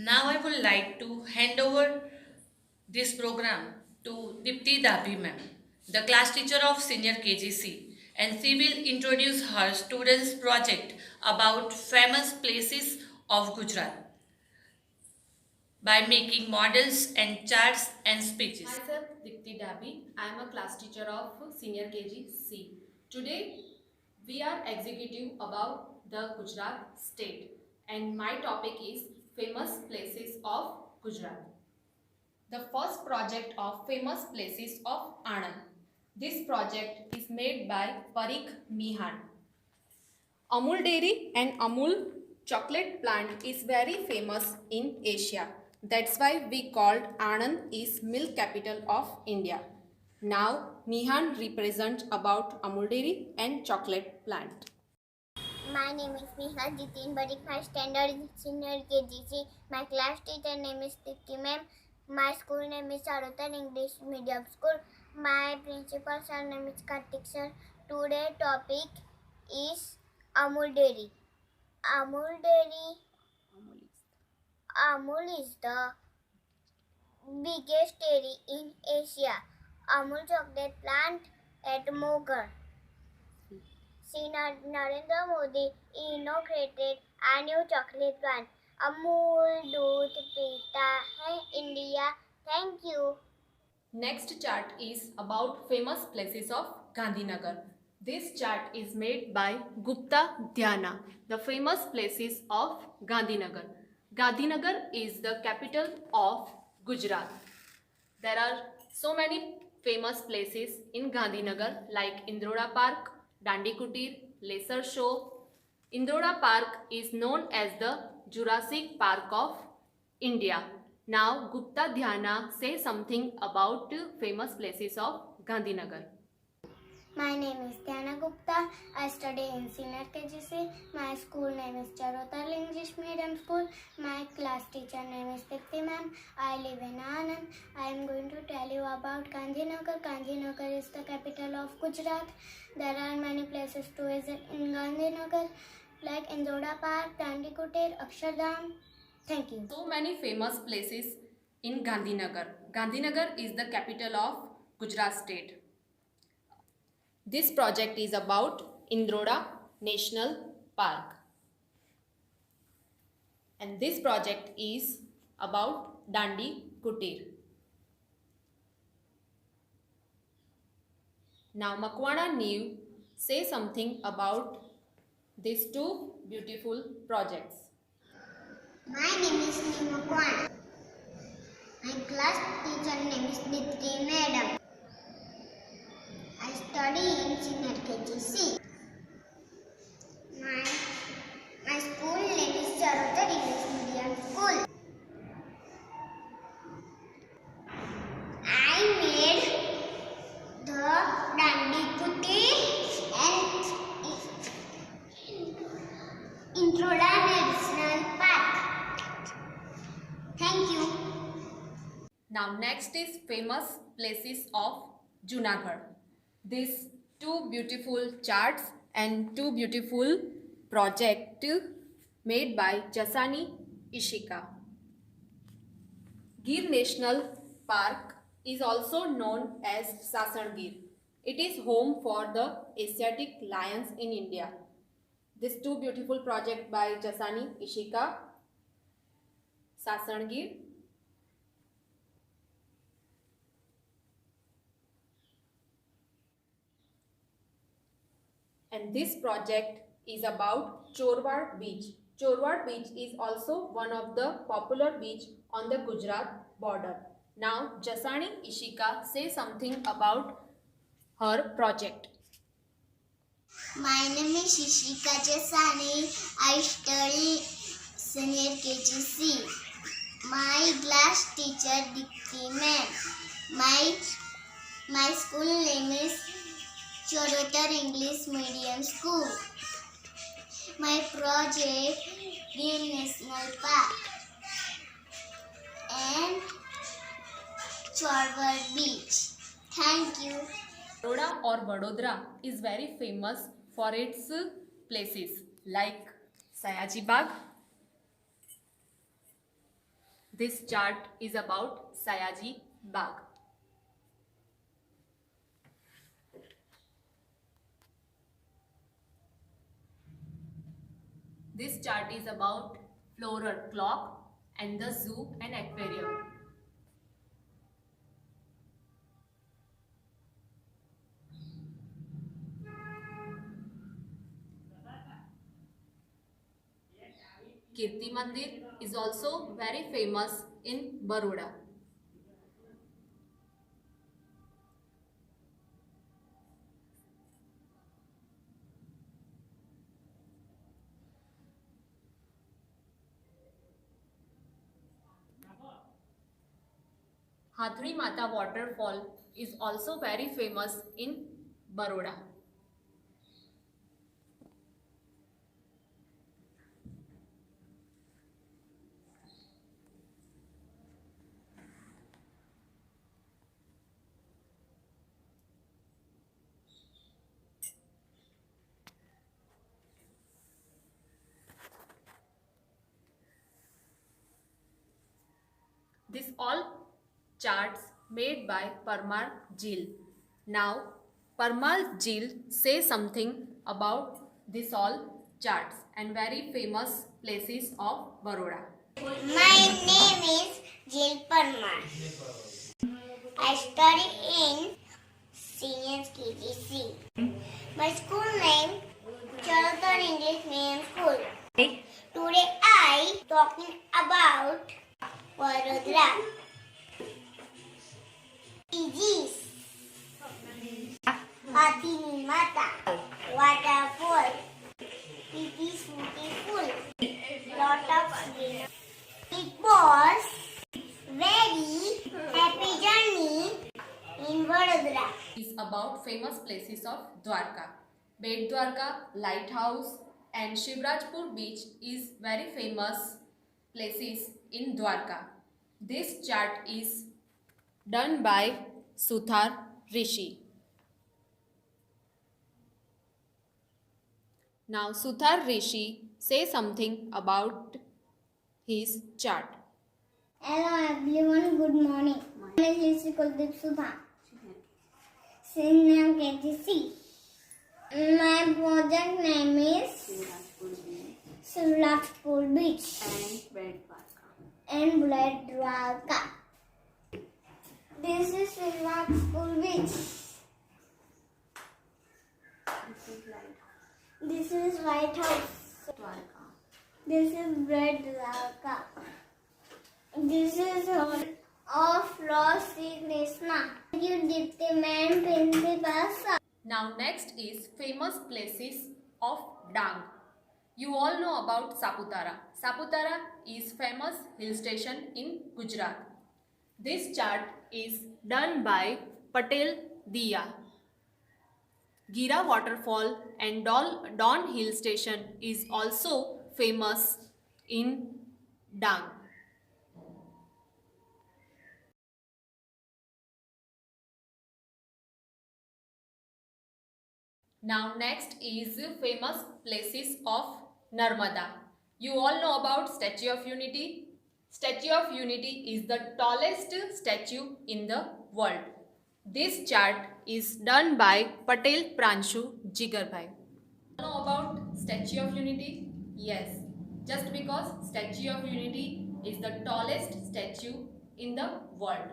Now I would like to hand over this program to Dipti Dabi ma'am, the class teacher of senior KGC, and she will introduce her students' project about famous places of Gujarat by making models and charts and speeches. Myself, Dipti Dabi. I am a class teacher of Senior KG C. Today, we are executive about the Gujarat state, and my topic is famous places of Gujarat. The first project of famous places of Anand. This project is made by Parik Mihan. Amul Dairy and Amul chocolate plant is very famous in Asia. That's why we called Anand is milk capital of India. Now Mihan represents about Amul Dairy and chocolate plant. My name is Nihal Jitin Barik. My standard is senior KGC. My class teacher name is Tipti ma'am. My school name is Charotar English Medium School. My principal sir name is Kartik sir. Today topic is Amul Dairy. Amul Dairy. Amul is the biggest dairy in Asia. Amul chocolate plant at Mogar. Sri Narendra Modi inaugurated a new chocolate plant. Amul दूध पीता है India. Thank you. Next chart is about famous places of Gandhinagar. This chart is made by Gupta Dhyana, the famous places of Gandhinagar. Gandhinagar is the capital of Gujarat. There are so many famous places in Gandhinagar like Indroda Park, Dandi Kutir, Lesser Show. Indroda Park is known as the Jurassic Park of India. Now Gupta Dhyana say something about famous places of Gandhinagar. My name is Dhyana Gupta. I study in senior KGC. My school name is Charotar English Medium School. My class teacher name is Dipti ma'am. I live in Anand. I am going to tell you about Gandhinagar. Gandhinagar is the capital of Gujarat. There are many places to visit in Gandhinagar like Indora Park, Dandi Kutir, Akshardham. Thank you. So many famous places in Gandhinagar. Gandhinagar is the capital of Gujarat state. This project is about Indroda National Park. And this project is about Dandi Kutir. Now Makwana Neev say something about these two beautiful projects. My name is Nima Kwan. My class teacher name is Nitri Madam. I study in senior KGC. My school name is Charotar English Medium School. I made the Dandi Kutir and Introda National Park. Thank you. Now next is famous places of Junagadh. These two beautiful charts and two beautiful project made by Jasani Ishika. Gir National Park is also known as Sasan Gir. It is home for the Asiatic lions in India. These two beautiful project by Jasani Ishika, Sasan Gir. And this project is about Chorwad Beach. Chorwad Beach is also one of the popular beach on the Gujarat border. Now Jasani Ishika say something about her project. My name is Ishika Jasani. I study senior KGC. My class teacher Dikti ma'am. My school name is Charotar English Medium School. My project Gir National Park and Chorwad Beach. Thank you. Baroda or Vadodara is very famous for its places like Sayaji Bagh, This chart is about Sayaji Bagh. This chart is about floral clock and the zoo and aquarium. Kirti Mandir is also very famous in Baroda. Hathri Mata waterfall is also very famous in Baroda. This all charts made by Parmar Jil. Now Parmar Jil say something about this all charts and very famous places of Baroda. My name is Jill Parmar. I study in Senior KGC. My school name Charutar English Medium School. Today I talking about Vadodara. Fijis, Hathini Mata, waterfall. It is beautiful. Lot of green. It was very happy journey in Vadodara. Is about famous places of Dwarka. Bet Dwarka, Lighthouse and Shivrajpur beach is very famous places in Dwarka. This chart is done by Suthar Rishi. Now Suthar Rishi say something about his chart. Hello everyone, good morning. My name is Kuldeep Sudha. Senior KGC. My project name is Shivrajpur Beach and Bet Dwarka. This is Shivrajpur Beach. This is White House. This is Bet Dwarka. This is home of Lord Sri Krishna. You Dipti Man Principal Sir. Now next is famous places of Dang. You all know about Saputara. Saputara is famous hill station in Gujarat. This chart is done by Patel Diya. Gira waterfall and Don hill station is also famous in Dang. Now next is famous places of Narmada. You all know about Statue of Unity. Statue of Unity is the tallest statue in the world. This chart is done by Patel Pranshu Jigarbai. You know about Statue of Unity? Yes, just because Statue of Unity is the tallest statue in the world.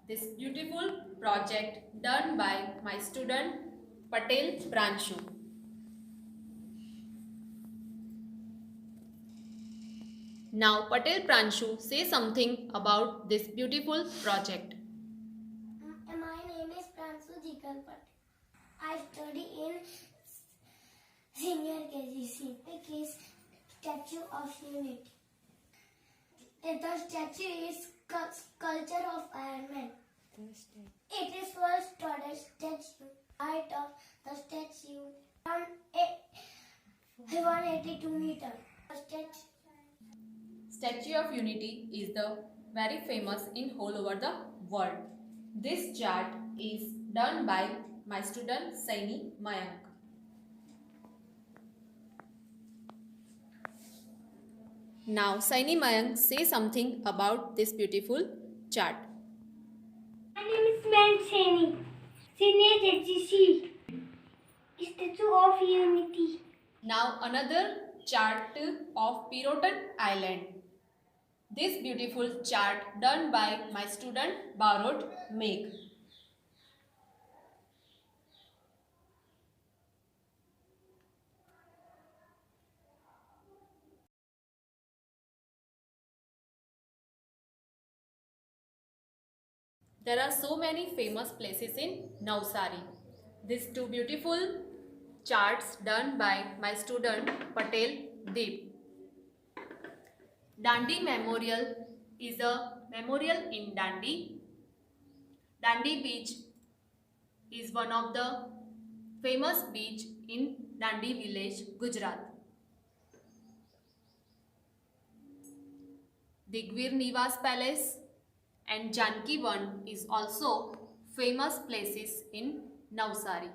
This beautiful project done by my student Patel Pranshu. Now Patel Pranshu say something about this beautiful project. My name is Pranshu Jikalpat. I study in Senior KGC. It is Statue of Unity. The statue is sculpture of Iron Man. It is first tallest statue. Height of the statue around 182 meters. Statue of Unity is the very famous in whole over the world. This chart is done by my student Saini Mayank. Now Saini Mayank, say something about this beautiful chart. My name is Mayank Saini, Senior KGC, Statue of Unity. Now another chart of Pirotan Island. This beautiful chart done by my student Barot Meg. There are so many famous places in Navsari. These two beautiful charts done by my student Patel Deep. Dandi Memorial is a memorial in Dandi. Dandi Beach is one of the famous beach in Dandi village, Gujarat. Digvir Nivas Palace and Janki Van is also famous places in Navsari.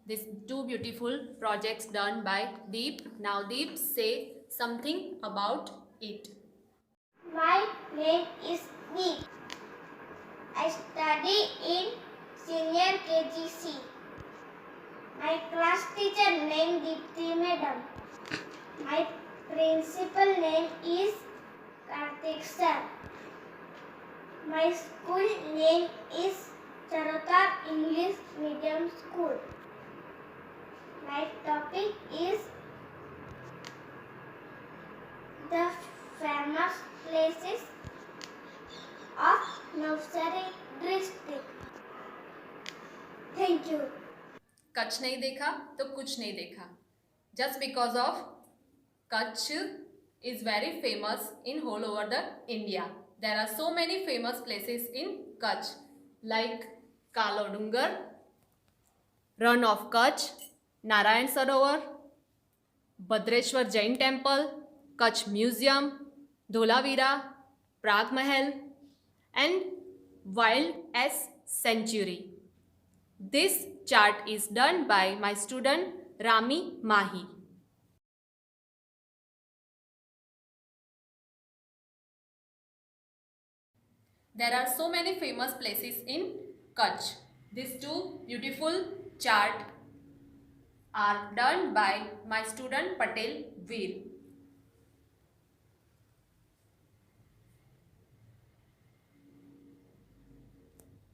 These two beautiful projects done by Deep. Now Deep, say something about it. My name is Deep. I study in Senior KGC. My class teacher name Deepti Madam. My principal name is Karthik sir. My school name is Charotar English Medium School. My topic is the famous places of Navsari district. Thank you. Kutch नहीं देखा तो कुछ नहीं देखा. Just because of Kutch is very famous in whole over the India. There are so many famous places in Kutch like Kalo Dungar, Run of Kutch, Narayan Sarovar, Bhadreshwar Jain Temple, Kutch Museum, Dholavira, Prag Mahal and Wild S Sanctuary. This chart is done by my student Rami Mahi. There are so many famous places in Kutch. These two beautiful charts are done by my student Patel Veer.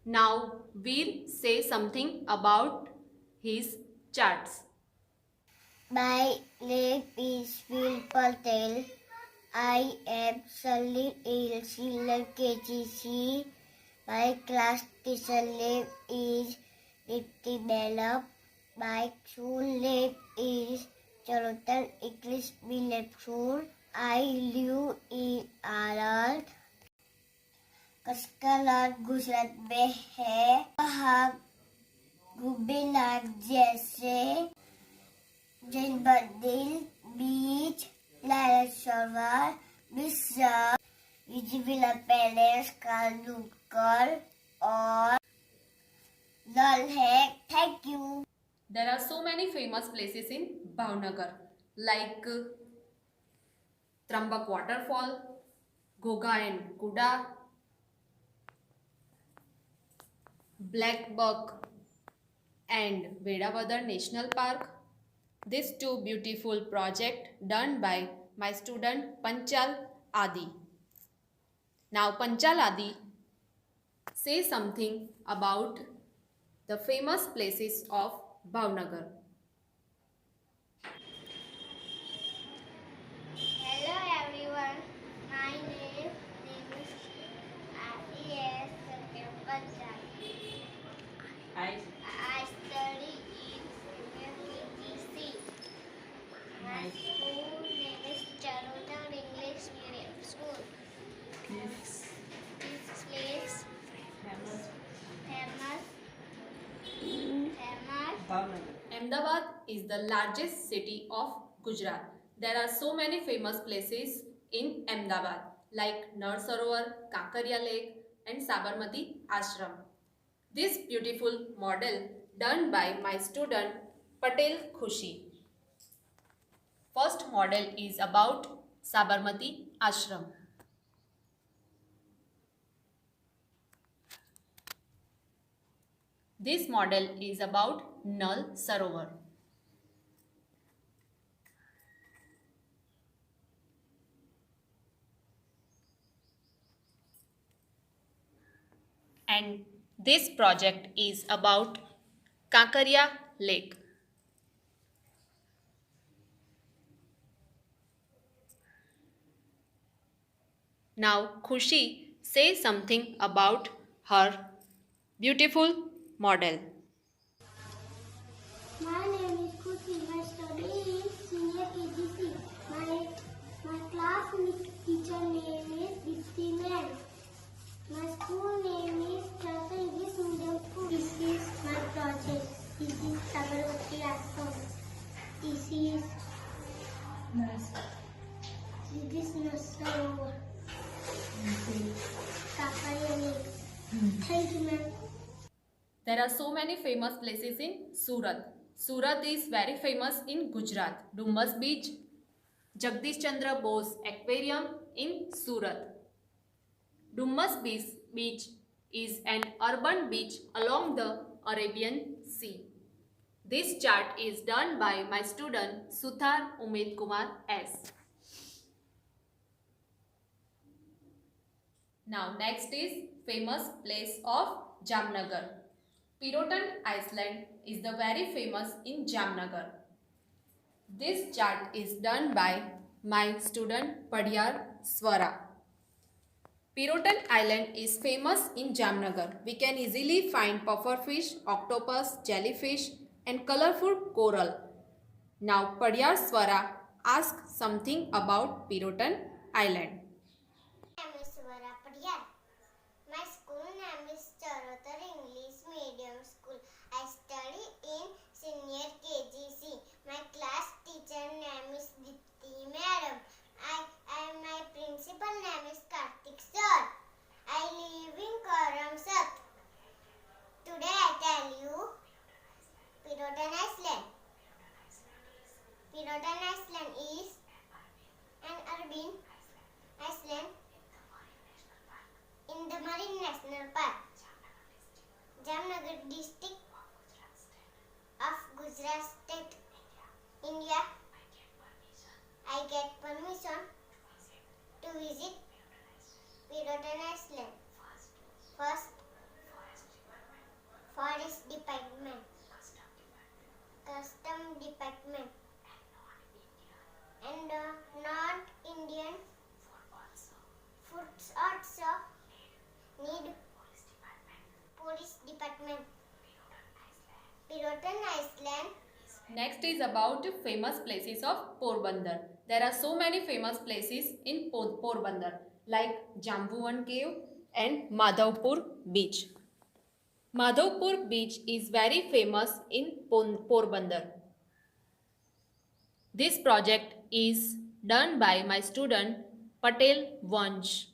Now Veer, say something about his charts. My name is Veer Patel. I am studying in Senior KGC. My class teacher name is Dipti Madam. My school name is Charotar English Medium School. I live in Anand. कस्कलार Gujarat में है. वहाँ घूमने जैसे जैन मंदिर, बीच, Narayan Sarovar, Mishra, विजयविला palace, कालूकर और नल है. Thank you. There are so many famous places in Bhavnagar like Trambak Waterfall, Ghoga and Kuda, Black Buck and Vedavadar National Park. These two beautiful projects done by my student Panchal Adi. Now Panchal Adi, say something about the famous places of Bhavnagar. Hello everyone. My name is Adi Satyam Panchal. I study in Senior KGC. My school name is Charotar English Medium School. This place famous. Ahmedabad is the largest city of Gujarat. There are so many famous places in Ahmedabad like Nar Sarovar, Kakariya Lake and Sabarmati Ashram. This beautiful model done by my student Patel Khushi. First model is about Sabarmati Ashram. This model is about Nal Sarovar. And this project is about Kankaria Lake. Now Khushi say something about her beautiful model. My name is Khushi. I study in senior KGC. My class teacher name is Dipti ma'am. My school name is Chakra English Medium School. This is my project. This is Sabarmati Ashram. This is Nasarovar. Kankaria Lake. Thank you, ma'am. There are so many famous places in Surat. Surat is very famous in Gujarat. Dumas Beach, Jagdish Chandra Bose Aquarium in Surat. Dumas Beach is an urban beach along the Arabian Sea. This chart is done by my student Suthar Umid Kumar S. Now next is famous place of Jamnagar. Pirotan Island is the very famous in Jamnagar. This chart is done by my student Padiyar Swara. Pirotan Island is famous in Jamnagar. We can easily find pufferfish, octopus, jellyfish and colorful coral. Now Padiyar Swara asks something about Pirotan Island. My name is Swara Padiyar. My school name is Charotar English Medium School. I study in senior KGC. My class teacher name is Dipti madam. My principal name is Kartik sir. I live in Karamsat. Today I tell you Pirotan Island. Pirotan Island is an urban island in the Marine National Park, Jamnagar district of Gujarat state, India. I get permission to visit Pirotan Island. First, Forest Department, Custom Department, and North Indian Foods also need Police Department. Pirotan Island. Next is about famous places of Porbandar. There are so many famous places in Porbandar like Jambuvan Cave and Madhavpur Beach. Madhavpur Beach is very famous in Porbandar. This project is done by my student Patel Vansh.